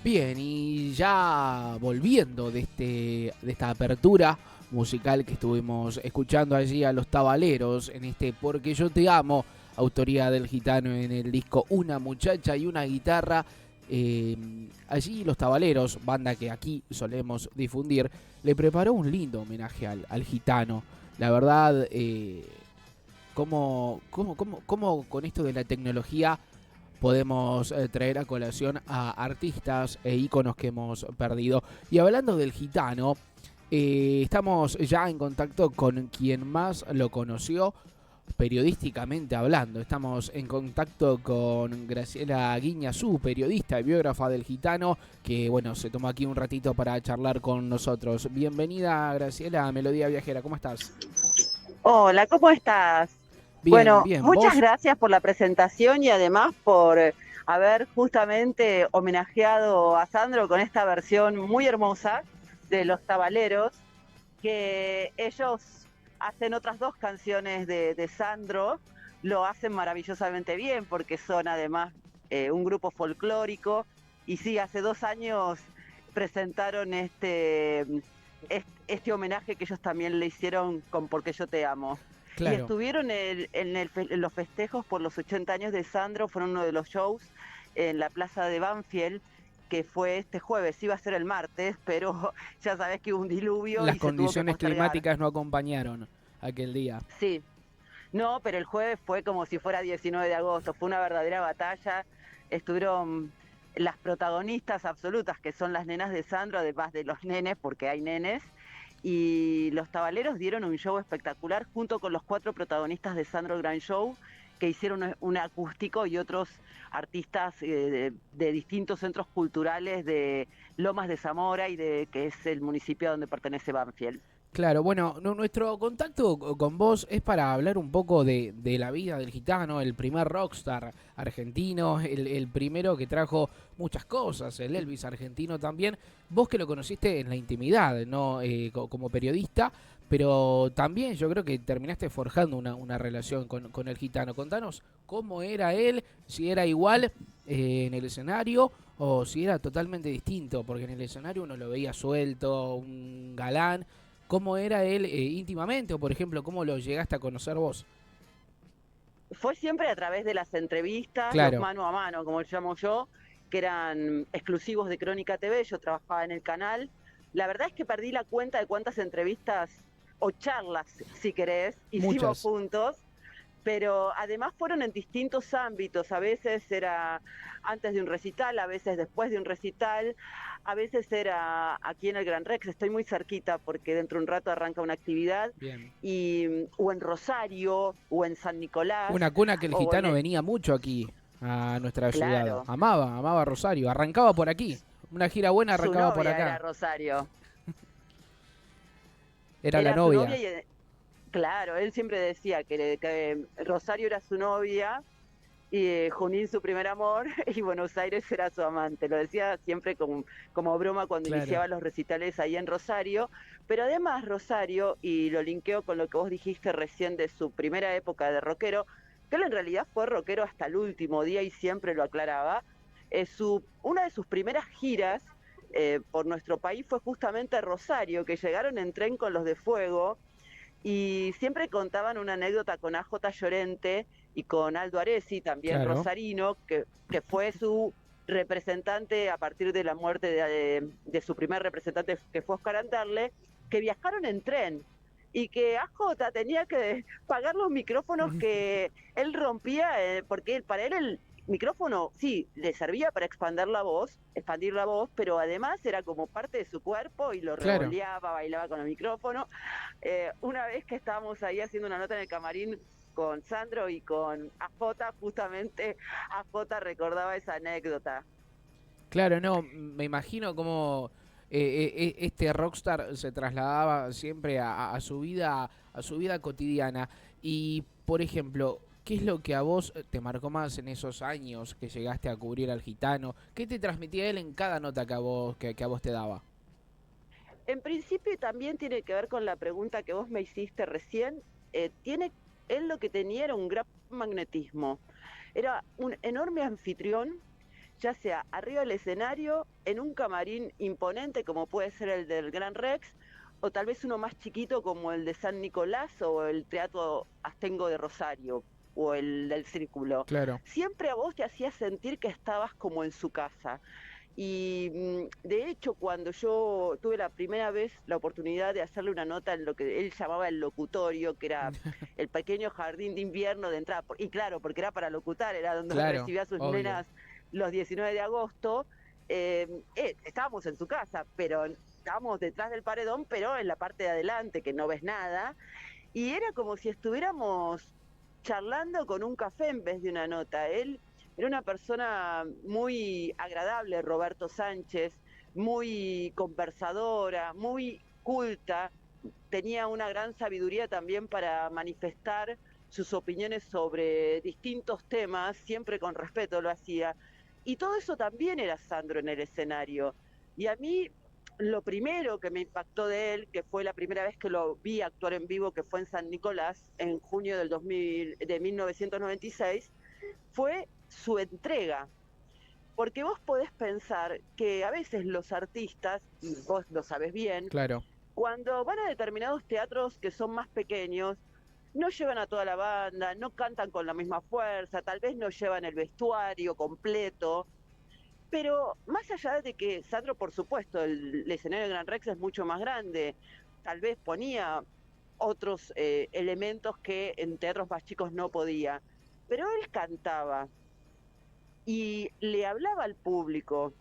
Bien, y ya volviendo de esta apertura musical que estuvimos escuchando allí a los Tabaleros en este Porque yo te amo, autoría del Gitano en el disco Una muchacha y una guitarra. Allí los Tabaleros, banda que aquí solemos difundir, le preparó un lindo homenaje al Gitano. La verdad, cómo con esto de la tecnología podemos traer a colación a artistas e íconos que hemos perdido. Y hablando del Gitano, estamos ya en contacto con quien más lo conoció periodísticamente hablando. Estamos en contacto con Graciela Guiñazú, periodista y biógrafa del Gitano, que bueno, se tomó aquí un ratito para charlar con nosotros. Bienvenida, Graciela, a Melodía Viajera, ¿cómo estás? Hola, ¿cómo estás? Bien, Bueno, bien, muchas ¿vos? gracias por la presentación y además por haber justamente homenajeado a Sandro con esta versión muy hermosa de Los Tabaleros, que ellos hacen otras dos canciones de Sandro, lo hacen maravillosamente bien porque son además un grupo folclórico y sí, hace 2 años presentaron este homenaje que ellos también le hicieron con Porque yo te amo. Y Claro. estuvieron en los festejos por los 80 años de Sandro, fueron uno de los shows en la plaza de Banfield, que fue este jueves, iba a ser el martes, pero ya sabés que hubo un diluvio Las y se tuvo que condiciones postergar. climáticas no acompañaron aquel día. Sí, no, pero el jueves fue como si fuera 19 de agosto, fue una verdadera batalla. Estuvieron las protagonistas absolutas, que son las nenas de Sandro, además de los nenes, porque hay nenes, y los Tabaleros dieron un show espectacular junto con los 4 protagonistas de Sandro Grand Show, que hicieron un acústico y otros artistas de distintos centros culturales de Lomas de Zamora y de que es el municipio donde pertenece Banfield. Claro, bueno, nuestro contacto con vos es para hablar un poco de la vida del Gitano, el primer rockstar argentino, el primero que trajo muchas cosas, el Elvis argentino también. Vos que lo conociste en la intimidad, ¿no? Como periodista, pero también yo creo que terminaste forjando una relación con el Gitano. Contanos cómo era él, si era igual en el escenario o si era totalmente distinto, porque en el escenario uno lo veía suelto, un galán. ¿Cómo era él íntimamente? O, por ejemplo, ¿cómo lo llegaste a conocer vos? Fue siempre a través de las entrevistas, los Claro, mano a mano, como lo llamo yo, que eran exclusivos de Crónica TV, yo trabajaba en el canal. La verdad es que perdí la cuenta de cuántas entrevistas o charlas, si querés, hicimos muchas. juntos, pero además fueron en distintos ámbitos, a veces era antes de un recital, a veces después de un recital, a veces era aquí en el Gran Rex, estoy muy cerquita porque dentro de un rato arranca una actividad, Bien. o en Rosario, o en San Nicolás, Una cuna que el o en gitano el... venía mucho aquí a nuestra ciudad. Claro, Amaba Rosario. Arrancaba por aquí. Una gira buena su arrancaba por novia era acá. Rosario, Era la era su novia novia. y claro, él siempre decía que Rosario era su novia y Junín su primer amor y Buenos Aires era su amante. Lo decía siempre como broma cuando Claro. iniciaba los recitales ahí en Rosario, pero además Rosario, y lo linkeo con lo que vos dijiste recién de su primera época de rockero, que él en realidad fue rockero hasta el último día y siempre lo aclaraba, una de sus primeras giras por nuestro país fue justamente Rosario, que llegaron en tren con los de Fuego, y siempre contaban una anécdota con AJ Llorente y con Aldo Aresi, también Claro. rosarino, que fue su representante a partir de la muerte de su primer representante, que fue Oscar Anderle, que viajaron en tren y que AJ tenía que pagar los micrófonos que él rompía, porque para él el micrófono sí le servía para expandir la voz, pero además era como parte de su cuerpo y lo Claro. revoleaba, bailaba con el micrófono. Una vez que estábamos ahí haciendo una nota en el camarín con Sandro y con AJ, justamente AJ recordaba esa anécdota. Claro, no, me imagino cómo este rockstar se trasladaba siempre a su vida cotidiana. Y, por ejemplo, ¿qué es lo que a vos te marcó más en esos años que llegaste a cubrir al gitano? ¿Qué te transmitía él en cada nota que a vos te daba? En principio también tiene que ver con la pregunta que vos me hiciste recién. Él lo que tenía era un gran magnetismo. Era un enorme anfitrión, ya sea arriba del escenario, en un camarín imponente como puede ser el del Gran Rex, o tal vez uno más chiquito como el de San Nicolás o el Teatro Astengo de Rosario o el del Círculo. Claro. Siempre a vos te hacía sentir que estabas como en su casa. Y de hecho, cuando yo tuve la primera vez la oportunidad de hacerle una nota en lo que él llamaba el locutorio, que era el pequeño jardín de invierno de entrada, y claro, porque era para locutar, era donde Claro, recibía a sus obvio. nenas los 19 de agosto, estábamos en su casa, pero estábamos detrás del paredón, pero en la parte de adelante, que no ves nada, y era como si estuviéramos charlando con un café en vez de una nota. Él era una persona muy agradable, Roberto Sánchez, muy conversadora, muy culta, tenía una gran sabiduría también para manifestar sus opiniones sobre distintos temas, siempre con respeto lo hacía. Y todo eso también era Sandro en el escenario. Y a mí lo primero que me impactó de él, que fue la primera vez que lo vi actuar en vivo, que fue en San Nicolás, en junio del 2000, de 1996, fue su entrega. Porque vos podés pensar que a veces los artistas, y vos lo sabés bien, Claro. cuando van a determinados teatros que son más pequeños, no llevan a toda la banda, no cantan con la misma fuerza, tal vez no llevan el vestuario completo, pero más allá de que Sandro, por supuesto, el escenario de Gran Rex es mucho más grande, tal vez ponía otros elementos que en teatros más chicos no podía, pero él cantaba y le hablaba al público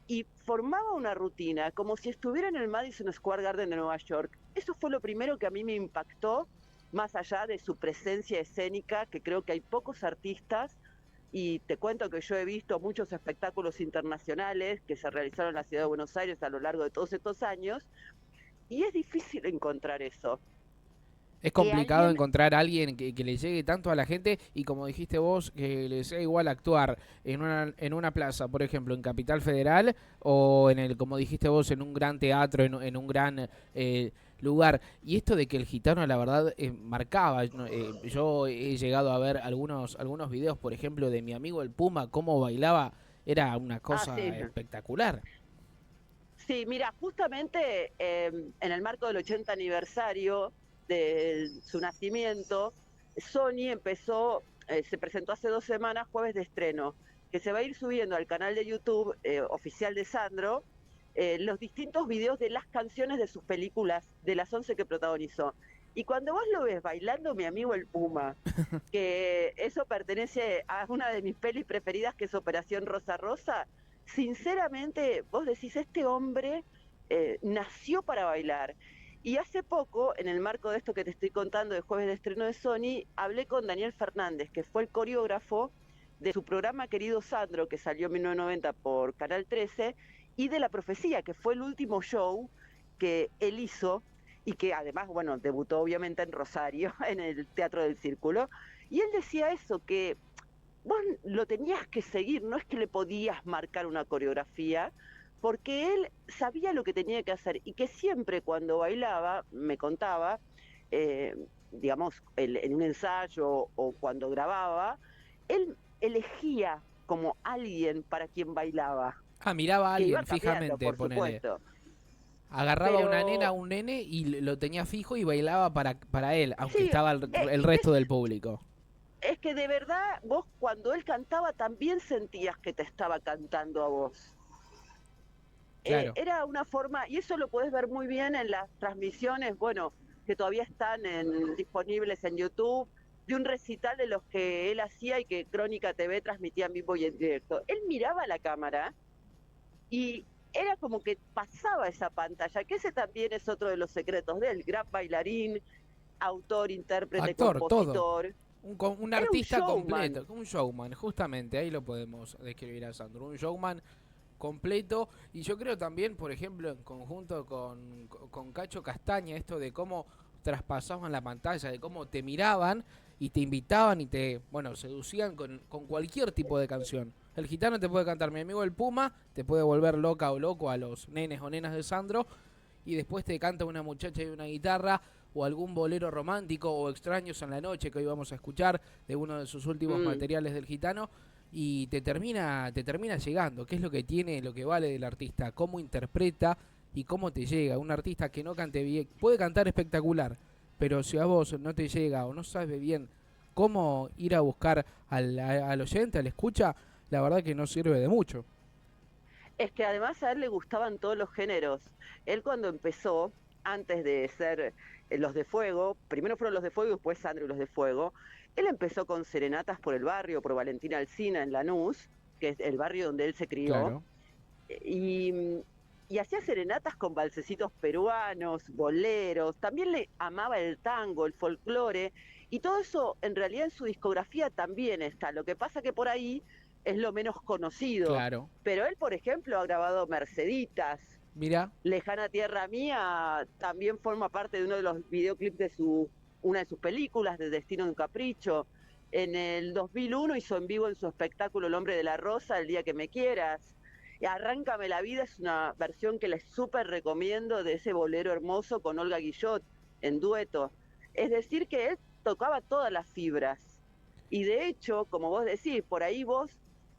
y formaba una rutina como si estuviera en el Madison Square Garden de Nueva York. Eso fue lo primero que a mí me impactó, más allá de su presencia escénica, que creo que hay pocos artistas, y te cuento que yo he visto muchos espectáculos internacionales que se realizaron en la ciudad de Buenos Aires a lo largo de todos estos años, y es difícil encontrar eso. Es Que complicado alguien, encontrar a alguien que le llegue tanto a la gente y como dijiste vos, que le sea igual actuar en una plaza, por ejemplo, en Capital Federal o en el, como dijiste vos, en un gran teatro, en un gran lugar. Y esto de que el gitano, la verdad, marcaba. ¿No? Yo he llegado a ver algunos videos, por ejemplo, de mi amigo el Puma, cómo bailaba. Era una sí, cosa espectacular. sí, mira, justamente en el marco del 80 aniversario de su nacimiento, Sony empezó, se presentó hace 2 semanas, jueves de estreno, que se va a ir subiendo al canal de YouTube oficial de Sandro los distintos videos de las canciones de sus películas, de las 11 que protagonizó. Y cuando vos lo ves bailando, mi amigo el Puma, que eso pertenece a una de mis pelis preferidas, que es Operación Rosa Rosa, sinceramente vos decís, este hombre nació para bailar. Y hace poco, en el marco de esto que te estoy contando de jueves de estreno de Sony, hablé con Daniel Fernández, que fue el coreógrafo de su programa Querido Sandro, que salió en 1990 por Canal 13, y de La Profecía, que fue el último show que él hizo y que además, bueno, debutó obviamente en Rosario, en el Teatro del Círculo. Y él decía eso, que vos lo tenías que seguir, no es que le podías marcar una coreografía, porque él sabía lo que tenía que hacer y que siempre cuando bailaba, me contaba, eh, digamos, en un ensayo o cuando grababa, él elegía como alguien para quien bailaba, Ah, miraba a que iba alguien cambiando, fijamente, por ponele. supuesto, Agarraba a una nena, a pero un nene y lo tenía fijo y bailaba para él, aunque sí, estaba el resto del público. es que de verdad vos cuando él cantaba también sentías que te estaba cantando a vos. Claro. Era una forma, y eso lo podés ver muy bien en las transmisiones, bueno, que todavía están disponibles en YouTube, de un recital de los que él hacía y que Crónica TV transmitía en vivo y en directo. Él miraba a la cámara y era como que pasaba esa pantalla, que ese también es otro de los secretos de él, gran bailarín, autor, intérprete, Actor, todo. compositor. Un Era un artista showman. completo, un showman, justamente, ahí lo podemos describir a Sandro. Un showman completo y yo creo también, por ejemplo, en conjunto con Cacho Castaña, esto de cómo traspasaban la pantalla, de cómo te miraban y te invitaban y te, bueno, seducían con cualquier tipo de canción. El gitano te puede cantar, mi amigo el Puma, te puede volver loca o loco a los nenes o nenas de Sandro y después te canta una muchacha y una guitarra o algún bolero romántico o Extraños en la noche que hoy vamos a escuchar de uno de sus últimos Mm, materiales del gitano y te termina llegando. ¿Qué es lo que tiene, lo que vale del artista? Cómo interpreta y cómo te llega. Un artista que no cante bien, puede cantar espectacular, pero si a vos no te llega o no sabes bien cómo ir a buscar al oyente, al escucha, la verdad que no sirve de mucho. Es que además a él le gustaban todos los géneros. Él cuando empezó, antes de ser Los de Fuego, primero fueron Los de Fuego y después Sandro y Los de Fuego, él empezó con serenatas por el barrio, por Valentina Alsina en Lanús, que es el barrio donde él se crió, Claro. y, y hacía serenatas con balsecitos peruanos, boleros, también le amaba el tango, el folclore, y todo eso en realidad en su discografía también está. Lo que pasa que por ahí es lo menos conocido. Claro. Pero él, por ejemplo, ha grabado Merceditas, Mira, Lejana Tierra Mía, también forma parte de uno de los videoclips de una de sus películas, de Destino de un Capricho. En el 2001 hizo en vivo en su espectáculo El Hombre de la Rosa, El Día que Me Quieras. Y Arráncame la Vida es una versión que les súper recomiendo de ese bolero hermoso con Olga Guillot en dueto. Es decir, que él tocaba todas las fibras. Y de hecho, como vos decís, por ahí vos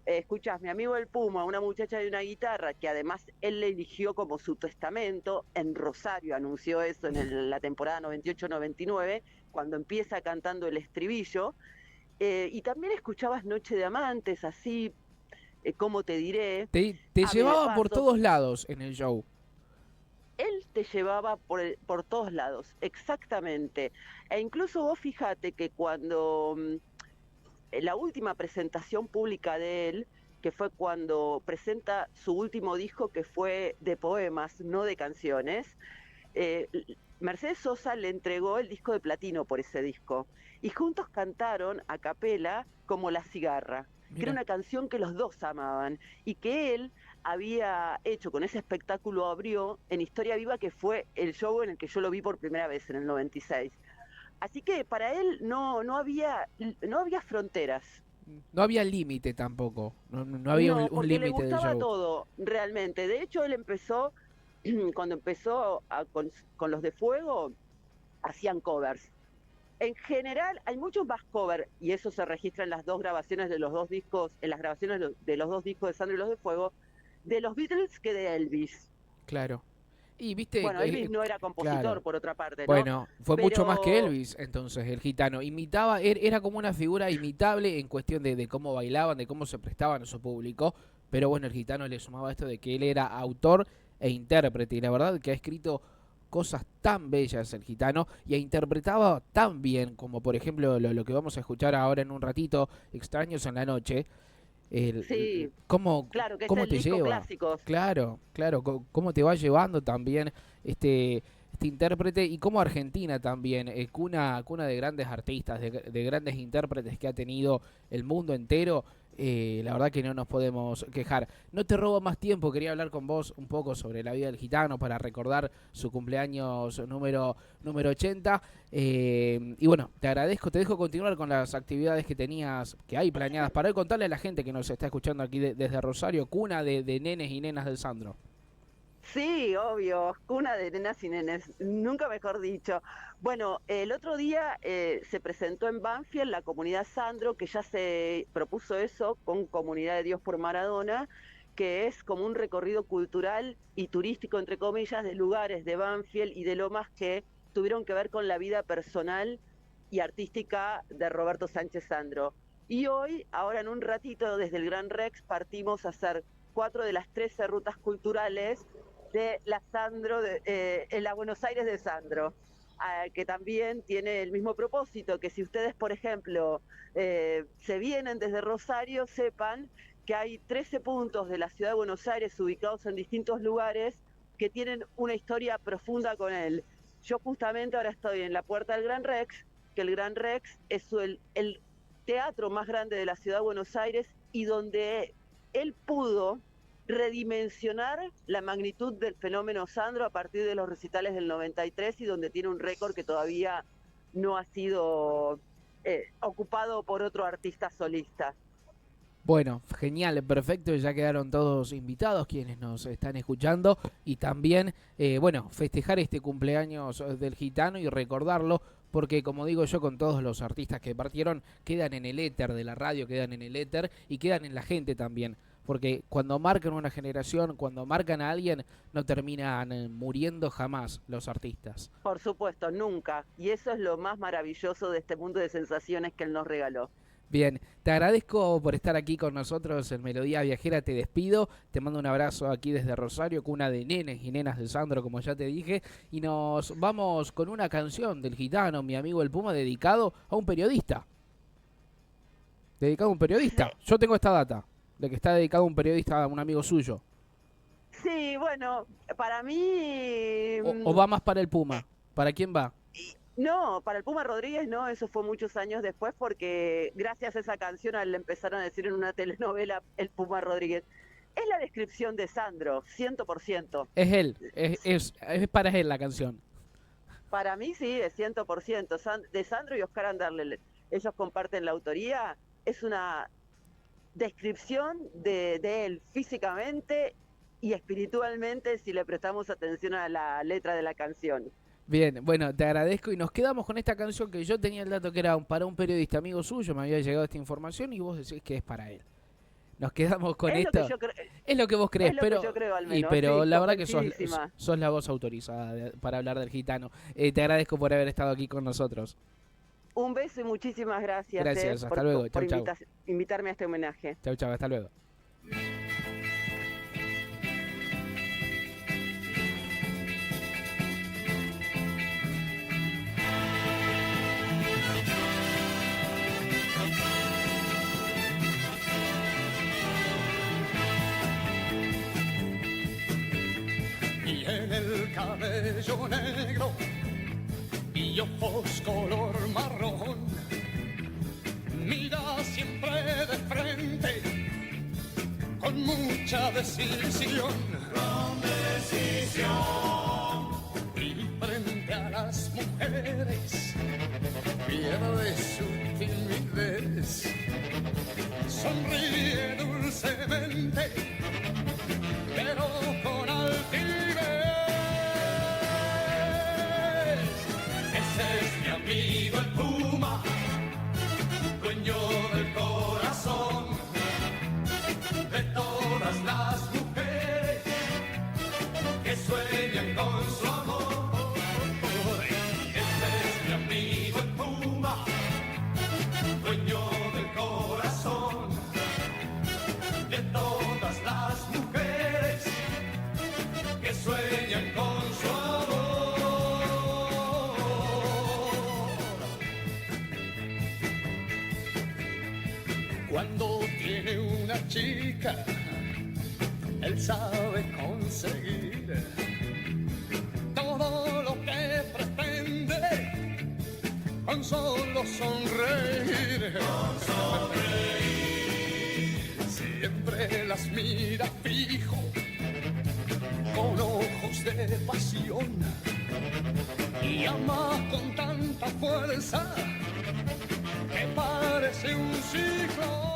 escuchás Mi Amigo el Puma, una muchacha de una guitarra, que además él le eligió como su testamento, en Rosario anunció eso en la temporada 98-99, cuando empieza cantando el estribillo, y también escuchabas Noche de Amantes, así, como te diré, te Ave de llevaba por Parto. todos lados en el show. Él te llevaba por todos lados, exactamente. E incluso vos fíjate que cuando la última presentación pública de él, que fue cuando presenta su último disco, que fue de poemas, no de canciones, eh, Mercedes Sosa le entregó el disco de platino por ese disco. Y juntos cantaron a capela como La Cigarra, que era Mira. una canción que los dos amaban y que él había hecho con ese espectáculo abrió en Historia Viva, que fue el show en el que yo lo vi por primera vez en el 96. Así que para él no había fronteras. No había límite tampoco. No había No, un porque le límite del gustaba show. todo, realmente. De hecho, él empezó, cuando empezó con los de Fuego, hacían covers. En general, hay muchos más covers, y eso se registra en las dos grabaciones de los dos discos, en las grabaciones de los dos discos de Sandro y los de Fuego, de los Beatles que de Elvis. Claro. Y viste, Bueno, Elvis no era claro. compositor, por otra parte, ¿no? Bueno, fue mucho más que Pero Elvis, entonces, el gitano. Imitaba, era como una figura imitable en cuestión de cómo bailaban, de cómo se prestaban a su público. Pero bueno, el gitano le sumaba esto de que él era autor e intérprete. Y la verdad que ha escrito cosas tan bellas el gitano y interpretaba tan bien como por ejemplo lo que vamos a escuchar ahora en un ratito, Extraños en la Noche. sí, Cómo, claro, que es cómo el te disco lleva. clásicos. Claro, claro, cómo te va llevando también este intérprete y cómo Argentina también, cuna de grandes artistas, de grandes intérpretes que ha tenido el mundo entero. La verdad que no nos podemos quejar. No te robo más tiempo, quería hablar con vos un poco sobre la vida del gitano para recordar su cumpleaños número 80. Y bueno, te agradezco, te dejo continuar con las actividades que tenías, que hay planeadas para hoy. Contarle a la gente que nos está escuchando aquí desde Rosario, cuna de nenes y nenas del Sandro. Sí, obvio, cuna de nenas y nenes, nunca mejor dicho. Bueno, el otro día se presentó en Banfield la comunidad Sandro, que ya se propuso eso con Comunidad de Dios por Maradona, que es como un recorrido cultural y turístico, entre comillas, de lugares de Banfield y de Lomas que tuvieron que ver con la vida personal y artística de Roberto Sánchez Sandro. Y hoy, ahora en un ratito, desde el Gran Rex, partimos a hacer 4 de las 13 rutas culturales de la Sandro, en la Buenos Aires de Sandro, que también tiene el mismo propósito, que si ustedes, por ejemplo, se vienen desde Rosario, sepan que hay 13 puntos de la ciudad de Buenos Aires ubicados en distintos lugares que tienen una historia profunda con él. Yo justamente ahora estoy en la puerta del Gran Rex, que el Gran Rex es el teatro más grande de la ciudad de Buenos Aires y donde él pudo redimensionar la magnitud del fenómeno Sandro a partir de los recitales del 93 y donde tiene un récord que todavía no ha sido ocupado por otro artista solista. Bueno, genial, perfecto, ya quedaron todos invitados quienes nos están escuchando y también, bueno, festejar este cumpleaños del gitano y recordarlo porque como digo yo, con todos los artistas que partieron, quedan en el éter de la radio, quedan en el éter y quedan en la gente también. Porque cuando marcan una generación, cuando marcan a alguien, no terminan muriendo jamás los artistas. Por supuesto, nunca. Y eso es lo más maravilloso de este mundo de sensaciones que él nos regaló. Bien, te agradezco por estar aquí con nosotros en Melodía Viajera, te despido, te mando un abrazo aquí desde Rosario, cuna de nenes y nenas de Sandro, como ya te dije, y nos vamos con una canción del Gitano, mi amigo el Puma, dedicado a un periodista. Dedicado a un periodista. Yo tengo esta data, de que está dedicado a un periodista, a un amigo suyo. Sí, bueno, para mí... ¿O va más para el Puma? ¿Para quién va? No, para el Puma Rodríguez no, eso fue muchos años después porque gracias a esa canción le empezaron a decir en una telenovela el Puma Rodríguez. Es la descripción de Sandro, 100%. Es él, es para él la canción. Para mí sí, es 100%. De Sandro y Oscar Anderle, ellos comparten la autoría, es una descripción de él físicamente y espiritualmente si le prestamos atención a la letra de la canción. Bien, bueno, te agradezco y nos quedamos con esta canción que yo tenía el dato que era para un periodista amigo suyo, me había llegado esta información y vos decís que es para él. Nos quedamos con esto. Es lo que vos crees, pero yo creo, al menos, pero sí, la verdad que sos la voz autorizada para hablar del Gitano. Te agradezco por haber estado aquí con nosotros. Un beso y muchísimas gracias. Gracias, hasta luego. Por chau. invitarme a este homenaje. Chau, hasta luego. En el cabello negro y ojos color marrón, mira siempre de frente con mucha decisión. Con decisión. Y frente a las mujeres pierde su timidez, sonríe dulcemente pero con altivez. Ese es mi amigo el Puma, dueño del corazón de todas las mujeres que sueñan con su amor. Ese es mi amigo el Puma, dueño del corazón de todas las mujeres que sueñan con su amor. Cuando tiene una chica, él sabe conseguir todo lo que pretende con solo sonreír. Con sonreír. Siempre las mira fijo con ojos de pasión y ama con tanta fuerza que parece un ciclón.